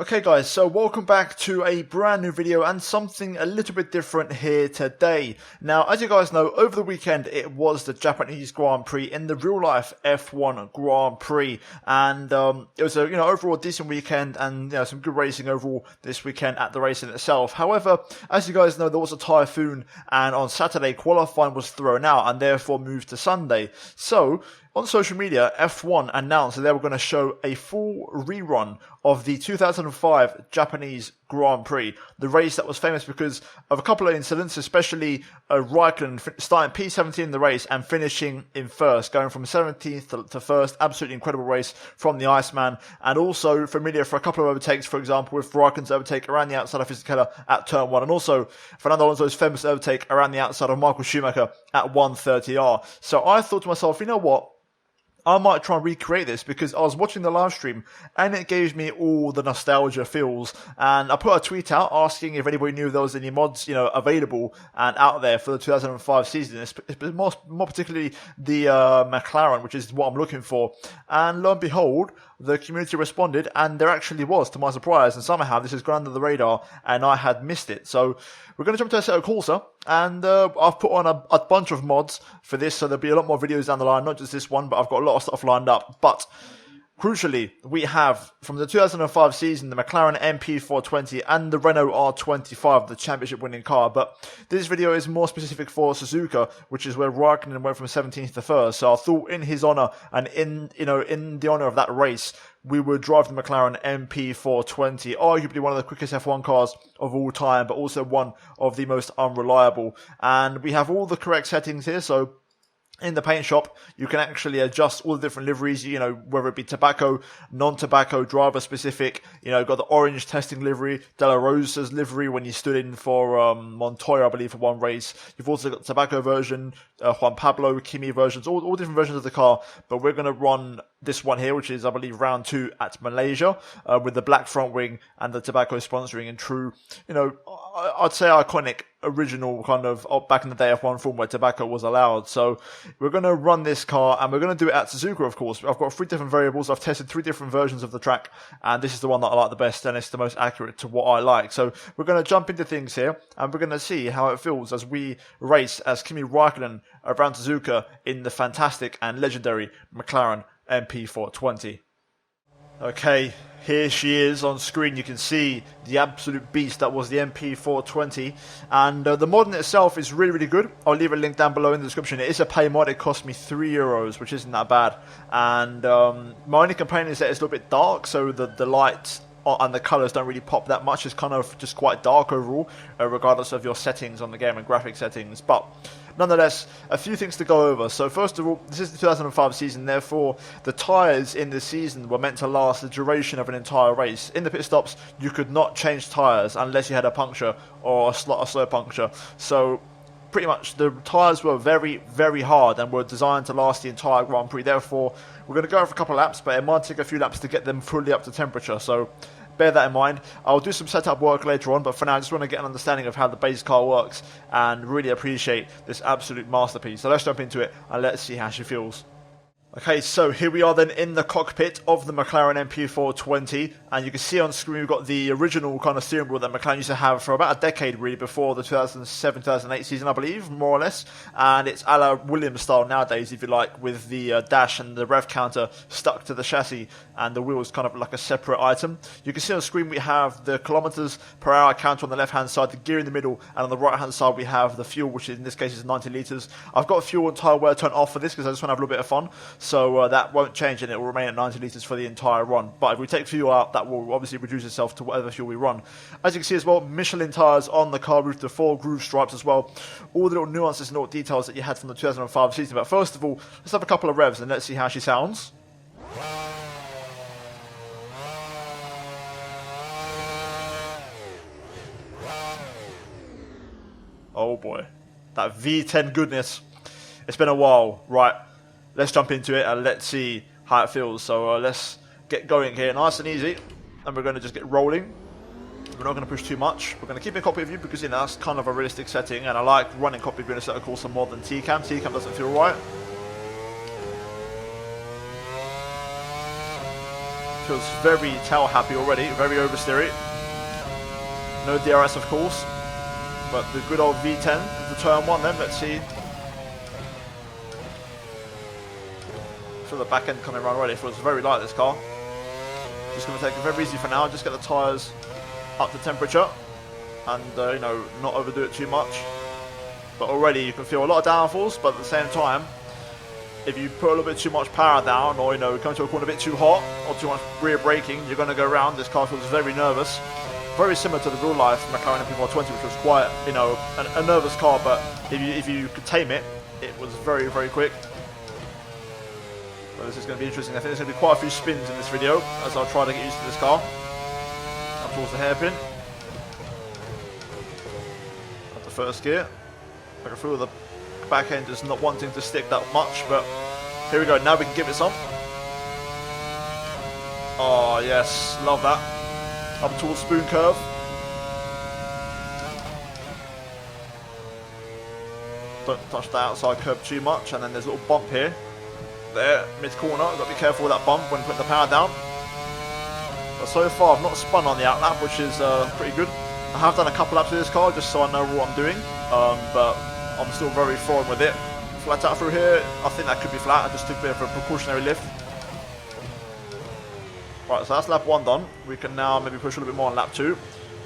Okay guys, so welcome back to a brand new video and something a little bit different here today. Now, as you guys know, over the weekend it was the Japanese Grand Prix in the real life F1 Grand Prix, and it was a overall decent weekend and some good racing overall this weekend at the racing itself. However, as you guys know, there was a typhoon, and on Saturday qualifying was thrown out and therefore moved to Sunday. So on social media, F1 announced that they were going to show a full rerun of the 2005 Japanese Grand Prix, the race that was famous because of a couple of incidents, especially Raikkonen starting P17 in the race and finishing in first, going from 17th to first. Absolutely incredible race from the Iceman, and also familiar for a couple of overtakes, for example, with Raikkonen's overtake around the outside of SUZUKA at turn 1, and also Fernando Alonso's famous overtake around the outside of Michael Schumacher at 130R. So I thought to myself, you know what? I might try and recreate this because I was watching the live stream and it gave me all the nostalgia feels, and I put a tweet out asking if anybody knew there was any mods, available and out there for the 2005 season, more particularly the McLaren, which is what I'm looking for. And lo and behold, the community responded, and there actually was, to my surprise, and somehow this has gone under the radar and I had missed it. So we're going to jump to a set of Corsa, and I've put on a bunch of mods for this, so there'll be a lot more videos down the line, not just this one, but I've got a lot of stuff lined up. But crucially, we have, from the 2005 season, the McLaren MP4-20 and the Renault R25, the championship-winning car. But this video is more specific for SUZUKA, which is where Raikkonen went from 17th to 1st. So I thought in his honour and in the honour of that race, we would drive the McLaren MP4-20, arguably one of the quickest F1 cars of all time, but also one of the most unreliable. And we have all the correct settings here, so in the paint shop, you can actually adjust all the different liveries, whether it be tobacco, non-tobacco, driver-specific. Got the orange testing livery, De La Rosa's livery when you stood in for Montoya, I believe, for one race. You've also got the tobacco version, Juan Pablo, Kimi versions, all different versions of the car. But we're going to run this one here, which is, I believe, round 2 at Malaysia, with the black front wing and the tobacco sponsoring in true, I'd say iconic, original kind of back in the day F1 form where tobacco was allowed. So we're going to run this car and we're going to do it at SUZUKA, of course. I've got 3 different variables. I've tested 3 different versions of the track, and this is the one that I like the best, and it's the most accurate to what I like. So we're going to jump into things here and we're going to see how it feels as we race as Kimi Raikkonen around SUZUKA in the fantastic and legendary McLaren MP4-20. Okay, here she is on screen. You can see the absolute beast that was the MP4-20, and the mod in itself is really, really good. I'll leave a link down below in the description. It is a pay mod. It cost me €3, which isn't that bad. And my only complaint is that it's a little bit dark, so the lights and the colours don't really pop that much. It's kind of just quite dark overall, regardless of your settings on the game and graphic settings. But nonetheless, a few things to go over. So first of all, this is the 2005 season, therefore the tyres in this season were meant to last the duration of an entire race. In the pit stops, you could not change tyres unless you had a puncture or a slow puncture. So pretty much the tyres were very, very hard and were designed to last the entire Grand Prix. Therefore, we're going to go for a couple of laps, but it might take a few laps to get them fully up to temperature. So bear that in mind. I'll do some setup work later on, but for now I just want to get an understanding of how the base car works and really appreciate this absolute masterpiece. So let's jump into it and let's see how she feels. Okay, so here we are then in the cockpit of the McLaren MP4-20, and you can see on screen we've got the original kind of steering wheel that McLaren used to have for about a decade really before the 2007-2008 season, I believe, more or less, and it's a la Williams style nowadays, if you like, with the dash and the rev counter stuck to the chassis and the wheels kind of like a separate item. You can see on screen we have the kilometers per hour counter on the left hand side, the gear in the middle, and on the right hand side we have the fuel, which in this case is 90 litres. I've got fuel and tyre wear turned off for this because I just want to have a little bit of fun. So that won't change and it will remain at 90 litres for the entire run. But if we take fuel out, that will obviously reduce itself to whatever fuel we run. As you can see as well, Michelin tyres on the car roof, the 4 groove stripes as well. All the little nuances and little details that you had from the 2005 season. But first of all, let's have a couple of revs and let's see how she sounds. Oh boy, that V10 goodness. It's been a while. Right, let's jump into it and let's see how it feels. So let's get going here, nice and easy, and we're going to just get rolling. We're not going to push too much. We're going to keep in cockpit view because that's kind of a realistic setting, and I like running cockpit view in a set of course more than TCAM. TCAM doesn't feel right. feels very tail happy already, very oversteery. No DRS of course, but the good old V10 into turn 1 then, let's see. Feel the back end coming around already, it feels very light this car. Just going to take it very easy for now, just get the tyres up to temperature and you know, not overdo it too much. But already you can feel a lot of downforce, but at the same time, if you put a little bit too much power down, or you know, come to a corner a bit too hot, or too much rear braking, you're going to go around. This car feels very nervous. Very similar to the real life McLaren MP4-20, which was quite, you know, a nervous car, but if you could tame it, it was very, very quick. So this is going to be interesting. I think there's going to be quite a few spins in this video, as I'll try to get used to this car. Up towards the hairpin. At the first gear. I can feel the back end is not wanting to stick that much, but here we go. Now we can give it some. Oh yes, love that. Up towards spoon curve. Don't touch the outside curb too much, and then there's a little bump here. There, mid corner. Got to be careful with that bump when putting the power down. But so far, I've not spun on the outlap, which is pretty good. I have done a couple laps with this car just so I know what I'm doing, but I'm still very foreign with it. Flat out through here, I think that could be flat. I just took a bit of a precautionary lift. Right, so that's lap 1 done. We can now maybe push a little bit more on lap 2.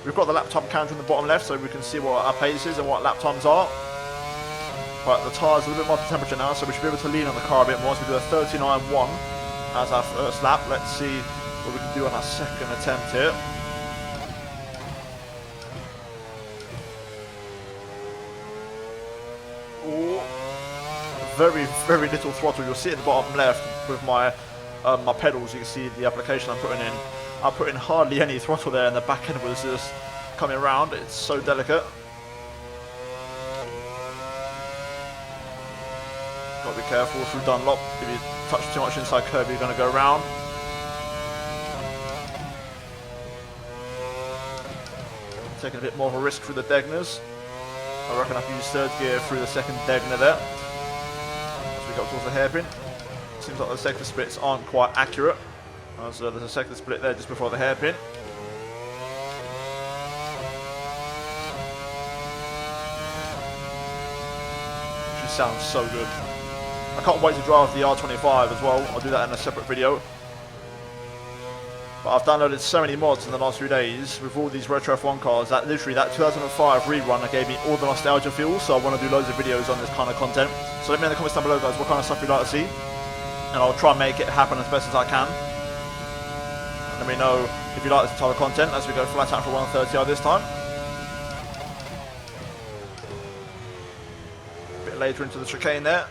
We've got the lap time counter in the bottom left, so we can see what our pace is and what lap times are. Right, the tyre's a little bit more to temperature now, so we should be able to lean on the car a bit more. So we do a 39.1 as our first lap. Let's see what we can do on our second attempt here. Very, very little throttle. You'll see at the bottom left with my my pedals. You can see the application I'm putting in. I put in hardly any throttle there, and the back end was just coming around. It's so delicate. Got to be careful through Dunlop. If you touch too much inside curb, you're going to go around. Taking a bit more of a risk through the Degners. I reckon I can use third gear through the second Degner there. Go towards the hairpin. Seems like the sector splits aren't quite accurate. So there's a sector split there just before the hairpin. She sounds so good. I can't wait to drive the R25 as well. I'll do that in a separate video. But I've downloaded so many mods in the last few days with all these Retro F1 cars that literally that 2005 rerun gave me all the nostalgia feel, so I want to do loads of videos on this kind of content. So let me know in the comments down below guys what kind of stuff you'd like to see, and I'll try and make it happen as best as I can. Let me know if you like this type of content as we go flat out for 130R this time. A bit later into the chicane there.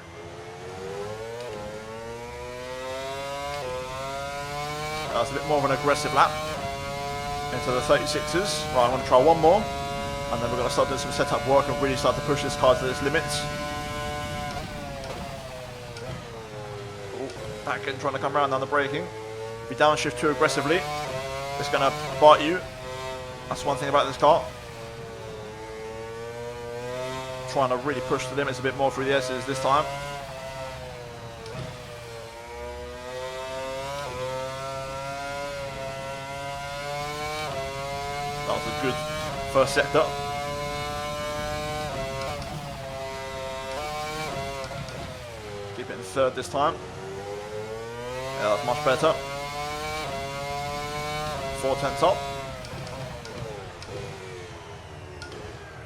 That's a bit more of an aggressive lap into the 36s. Right, I'm going to try one more, and then we're going to start doing some setup work and really start to push this car to its limits. Ooh, back end trying to come around on the braking. If you downshift too aggressively, it's going to bite you. That's one thing about this car. Trying to really push the limits a bit more through the S's this time. That was a good first sector. Keep it in third this time. Yeah, that's much better. 4/10 up.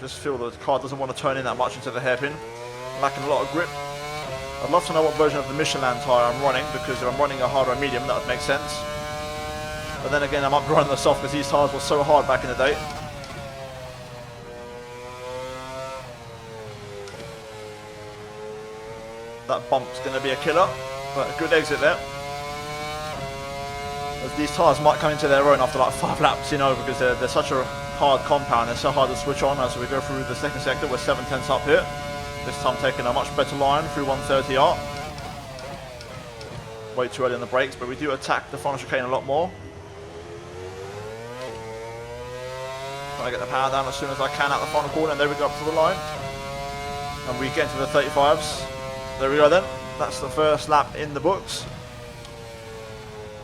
Just feel the car doesn't want to turn in that much into the hairpin. Lacking a lot of grip. I'd love to know what version of the Michelin tyre I'm running, because if I'm running a hard or a medium, that would make sense. But then again, I might be running the soft because these tyres were so hard back in the day. That bump's going to be a killer, but a good exit there. As these tyres might come into their own after like 5 laps, you know, because they're such a hard compound, they're so hard to switch on. As we go through the second sector, we're 7/10 up here. This time taking a much better line through 130R. Way too early on the brakes, but we do attack the front chicane a lot more. Trying to get the power down as soon as I can out the final corner, and there we go up to the line. And we get into the 35s. There we go then. That's the first lap in the books.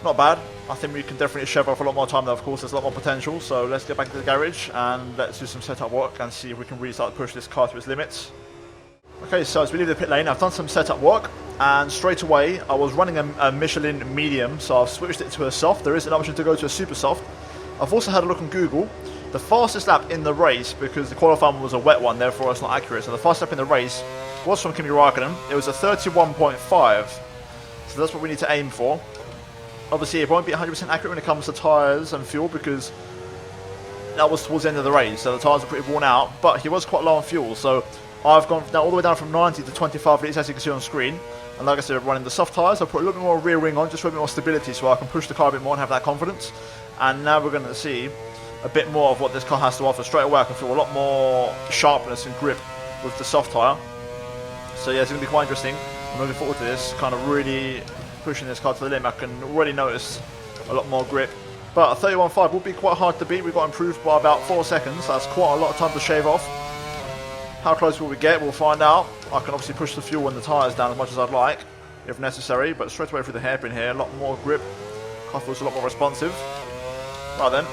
not bad. I think we can definitely shove off a lot more time though, of course, there's a lot more potential. So let's get back to the garage and let's do some setup work and see if we can really start to push this car to its limits. Okay, so as we leave the pit lane, I've done some setup work, and straight away I was running a Michelin medium, so I've switched it to a soft. There is an option to go to a super soft. I've also had a look on Google. The fastest lap in the race, because the qualifying was a wet one, therefore it's not accurate, so the fastest lap in the race was from Kimi Raikkonen. It was a 31.5, so that's what we need to aim for. Obviously it won't be 100% accurate when it comes to tyres and fuel, because that was towards the end of the race, so the tyres are pretty worn out, but he was quite low on fuel, so I've gone all the way down from 90 to 25 litres, as you can see on screen. And like I said, running the soft tyres, I'll put a little bit more rear wing on, just for a bit more stability, so I can push the car a bit more and have that confidence. And now we're going to see a bit more of what this car has to offer. Straight away I can feel a lot more sharpness and grip with the soft tyre. So yeah, it's going to be quite interesting. I'm looking forward to this, kind of really pushing this car to the limit. I can already notice a lot more grip. But a 31.5 will be quite hard to beat. We've got improved by about 4 seconds. That's quite a lot of time to shave off. How close will we get? We'll find out. I can obviously push the fuel and the tyres down as much as I'd like, if necessary, but straight away through the hairpin here, a lot more grip. Car feels a lot more responsive. Right then.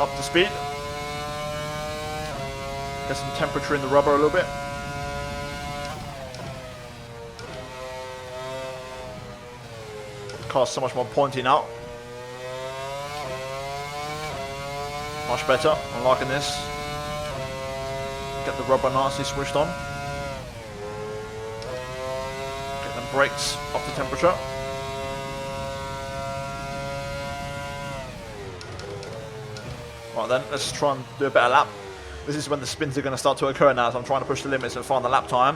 Up to speed. Get some temperature in the rubber a little bit. The car's so much more pointy now. Much better. I'm liking this. Get the rubber nicely swished on. Get them brakes up to temperature. Right then, let's try and do a better lap. This is when the spins are going to start to occur now, so I'm trying to push the limits and find the lap time.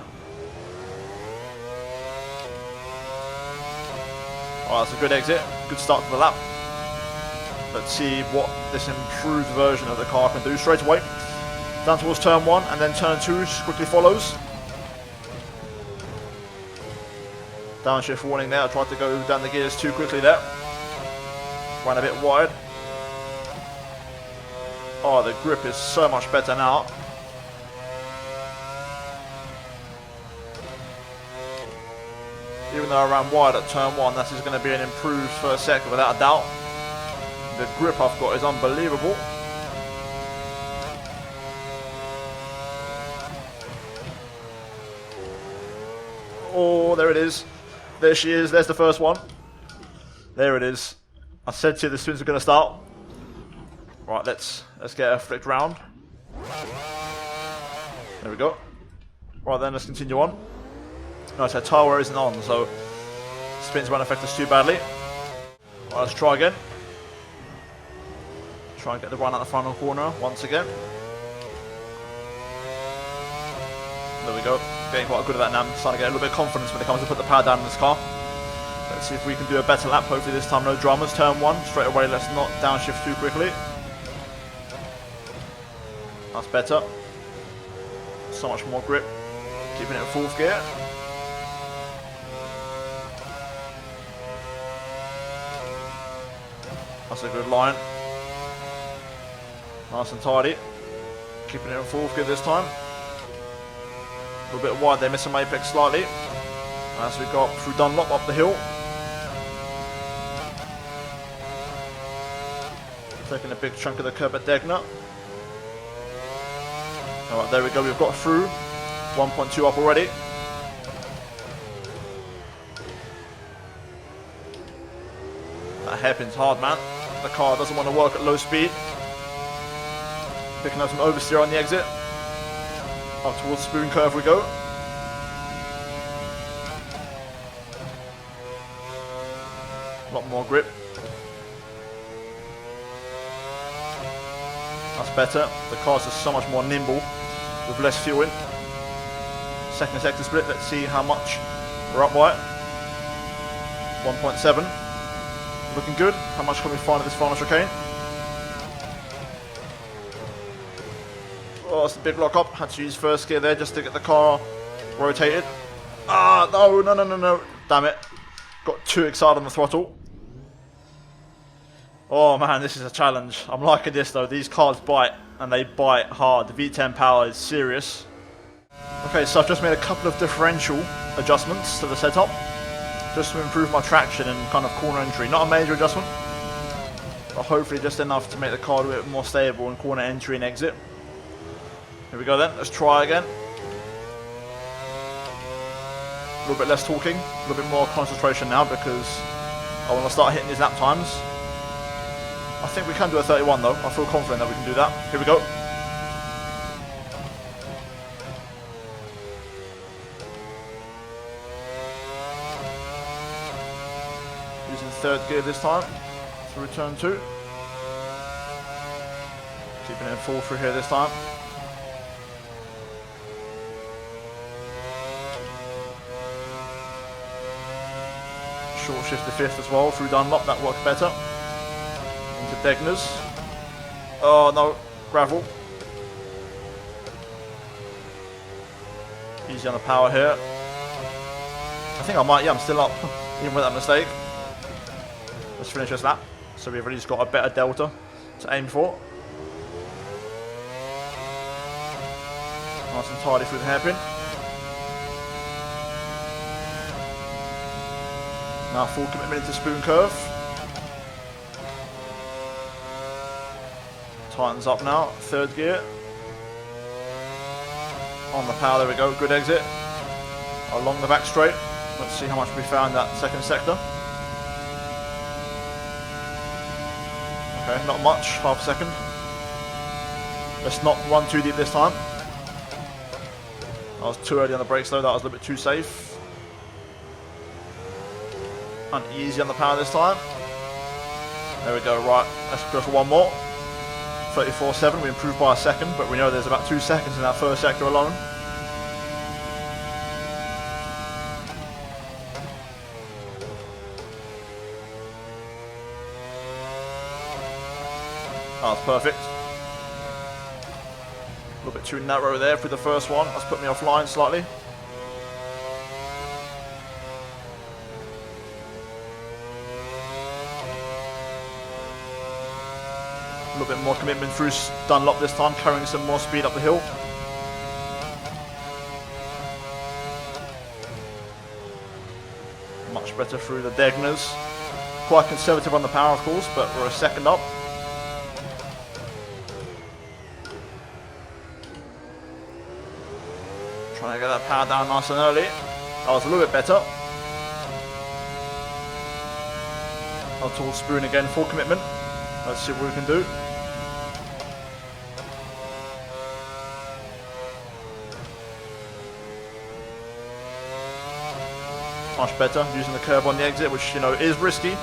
Oh, that's a good exit. Good start to the lap. Let's see what this improved version of the car can do straight away. Down towards turn 1 and then turn 2 just quickly follows. Downshift warning there. I tried to go down the gears too quickly there. Ran a bit wide. Oh, the grip is so much better now. Even though I ran wide at turn 1, that is going to be an improved first sector without a doubt. The grip I've got is unbelievable. Oh, there it is. There she is. There's the first one. There it is. I said to you the spins are going to start. Right, let's get her flicked round. There we go. Right then, let's continue on. Notice her tyre wear isn't on, so spins won't affect us too badly. Right, let's try again. Try and get the run out the final corner once again. There we go. Getting quite good at that now. I'm starting to get a little bit of confidence when it comes to put the power down in this car. Let's see if we can do a better lap. Hopefully this time no dramas. Turn 1. Straight away, let's not downshift too quickly. That's better. So much more grip. Keeping it in 4th gear. That's a good line. Nice and tidy. Keeping it in 4th gear this time. A little bit wide there, missing my apex slightly. As we got through Dunlop up the hill. Taking a big chunk of the curb at Degner. Alright, there we go, we've got through. 1.2 up already. That hairpin's hard, man. The car doesn't want to work at low speed. Picking up some oversteer on the exit. Up towards spoon curve we go. A lot more grip. That's better. The car's just so much more nimble with less fuel in. Second sector split. Let's see how much we're up by. 1.7. Looking good. How much can we find at this final chicane? Oh, that's a big lock up. Had to use 1st gear there just to get the car rotated. Ah, no. Damn it. Got too excited on the throttle. Oh man, this is a challenge. I'm liking this though. These cars bite, and they bite hard. The V10 power is serious. Okay, so I've just made a couple of differential adjustments to the setup. just to improve my traction and kind of corner entry. Not a major adjustment, but hopefully just enough to make the car a bit more stable in corner entry and exit. Here we go then, let's try again. A little bit less talking, a little bit more concentration now because I want to start hitting these lap times. I think we can do a 31 though, I feel confident that we can do that. Here we go. Using third gear this time to return to. Keeping it in full through here this time. Short shift to fifth as well through Dunlop, that worked better. Into Degner's. Oh no, gravel. Easy on the power here. I think I might, yeah, I'm still up, even with that mistake. Let's finish this lap. So we've already just got a better delta to aim for. Nice and tidy through the hairpin. Now full commitment into spoon curve. Tightens up now, third gear. On the power, there we go, good exit. Along the back straight. Let's see how much we found that second sector. Okay, not much, half a second. Let's not run too deep this time. I was too early on the brakes though, that was a little bit too safe. Uneasy on the power this time. There we go, right, let's go for one more. 34.7, we improved by a second, but we know there's about 2 seconds in that first sector alone. Oh, that's perfect. A little bit too narrow there for the first one, that's put me offline slightly. A little bit more commitment through Dunlop this time, carrying some more speed up the hill. Much better through the Degners. Quite conservative on the power of course, but we're a second up. Trying to get that power down nice and early. That was a little bit better. I'll towards spoon again, full commitment. Let's see what we can do. Much better, using the curb on the exit, which, you know, is risky.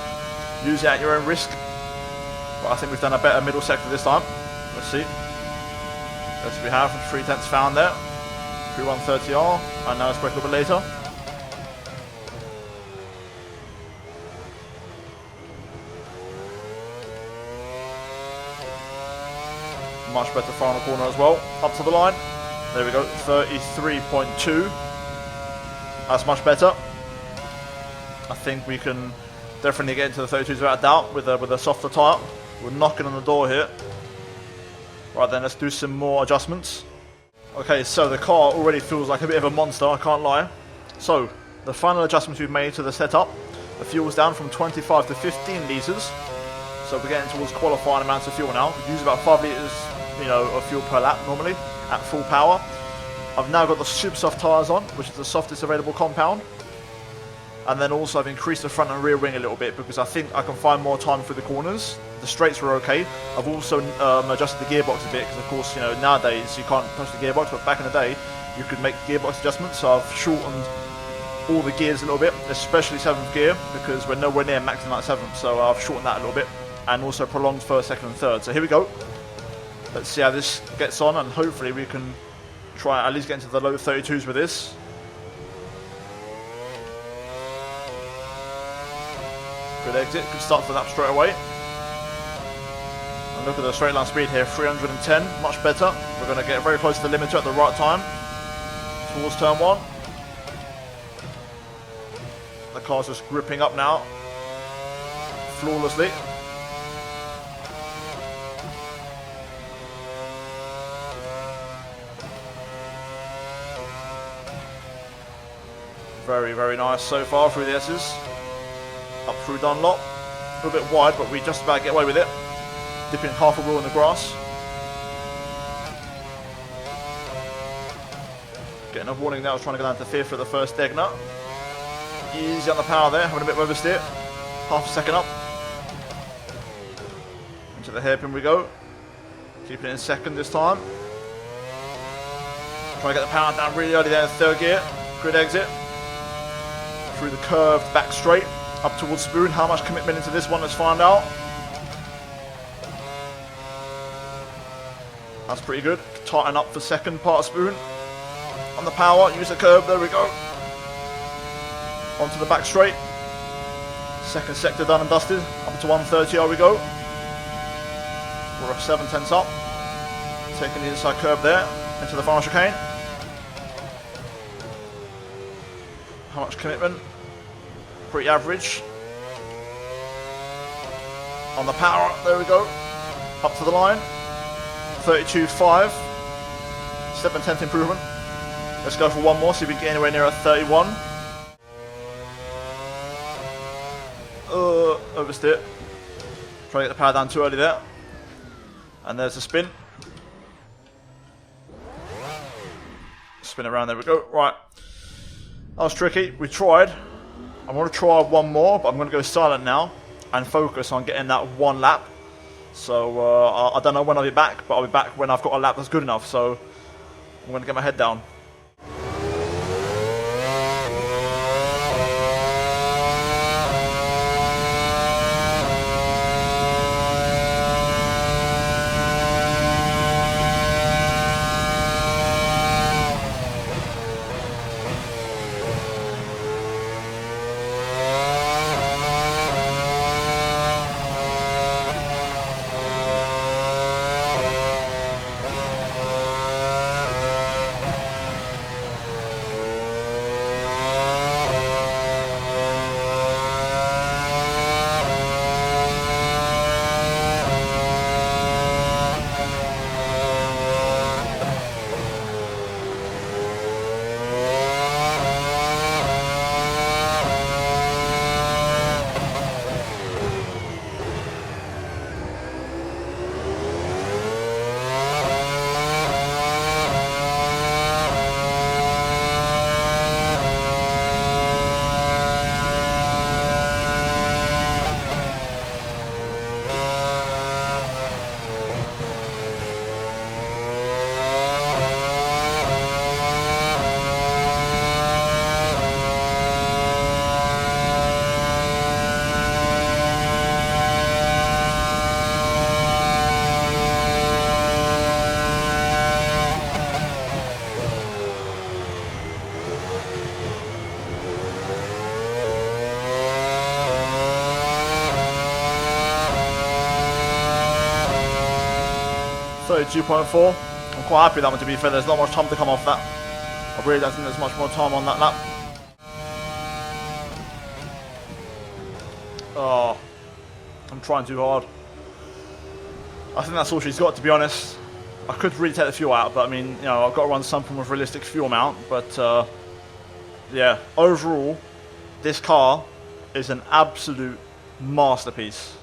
Use it at your own risk. But I think we've done a better middle sector this time. Let's see. Yes, we have 3/10 found there. 3130R, and now let's break a little bit later. Much better final corner as well. Up to the line. There we go, 33.2. That's much better. I think we can definitely get into the 32s without a doubt with a softer tyre. We're knocking on the door here. Right then, let's do some more adjustments. Okay, so the car already feels like a bit of a monster, I can't lie. So, the final adjustments we've made to the setup. The fuel's down from 25 to 15 litres. So we're getting towards qualifying amounts of fuel now. We use about 5 litres, you know, of fuel per lap normally at full power. I've now got the super soft tyres on, which is the softest available compound. And then also I've increased the front and rear wing a little bit because I think I can find more time through the corners. The straights were okay. I've also adjusted the gearbox a bit because of course, you know, nowadays you can't touch the gearbox, but back in the day you could make gearbox adjustments. So I've shortened all the gears a little bit, especially 7th gear, because we're nowhere near maxing out 7th. So I've shortened that a little bit and also prolonged first, second and third. So here we go. Let's see how this gets on and hopefully we can try at least get into the low 32s with this. Good exit, good start to the lap straight away. And look at the straight line speed here, 310, much better. We're going to get very close to the limiter at the right time. Towards turn 1. The car's just gripping up now. Flawlessly. Very, very nice so far through the S's. Up through Dunlop. A little bit wide, but we just about get away with it. Dipping half a wheel in the grass. Getting a warning there, I was trying to go down to 5th for the first Degner. Easy on the power there, having a bit of oversteer. Half a second up. Into the hairpin we go. Keeping it in second this time. Trying to get the power down really early there in third gear. Grid exit. Through the curved back straight. Up towards Spoon. How much commitment into this one? Let's find out. That's pretty good. Tighten up for second part of Spoon. On the power, use the curve, there we go. Onto the back straight. Second sector done and dusted. Up to 130, here we go. We're 7/10 up. Taking the inside curve there. Into the final chicane. How much commitment? Pretty average. On the power, there we go. Up to the line. 32.5. 7/10 improvement. Let's go for one more, see if we can get anywhere near a 31. Oversteer. Try to get the power down too early there. And there's the spin. Spin around, there we go. Right. That was tricky. We tried. I want to try one more, but I'm going to go silent now and focus on getting that one lap. So I don't know when I'll be back, but I'll be back when I've got a lap that's good enough. So I'm going to get my head down. .2.4. I'm quite happy with that one, to be fair. There's not much time to come off that. I really don't think there's much more time on that lap. Oh, I'm trying too hard. I think that's all she's got, to be honest. I could really take the fuel out, but I mean, you know, I've got to run something with realistic fuel amount. But yeah, overall, this car is an absolute masterpiece.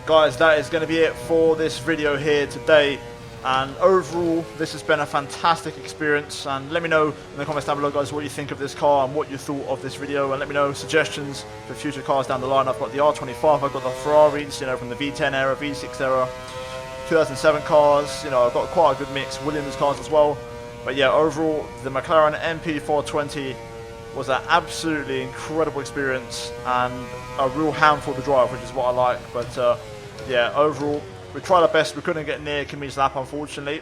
guys, that is going to be it for this video here today. And overall, this has been a fantastic experience, and let me know in the comments down below, guys, what you think of this car and what you thought of this video, and let me know suggestions for future cars down the line. I've got the R25, I've got the Ferraris, you know, from the V10 era, V6 era, 2007 cars, you know, I've got quite a good mix, Williams cars as well. But yeah, overall, the McLaren MP4-20 was an absolutely incredible experience and a real handful to drive, which is what I like. But yeah, overall, we tried our best. We couldn't get near Kimi's lap, unfortunately,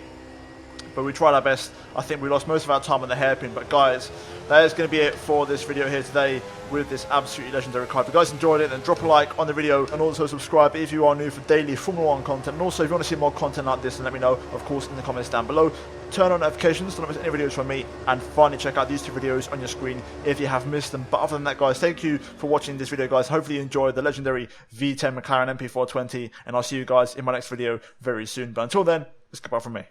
but we tried our best. I think we lost most of our time on the hairpin. But guys, that is going to be it for this video here today with this absolutely legendary car. If you guys enjoyed it, then drop a like on the video and also subscribe if you are new for daily Formula 1 content. And also, if you want to see more content like this, then let me know, of course, in the comments down below. Turn on notifications so don't miss any videos from me, and finally check out these two videos on your screen if you have missed them. But other than that, guys, thank you for watching this video, guys. Hopefully you enjoyed the legendary V10 McLaren MP4-20, and I'll see you guys in my next video very soon. But until then, it's goodbye from me.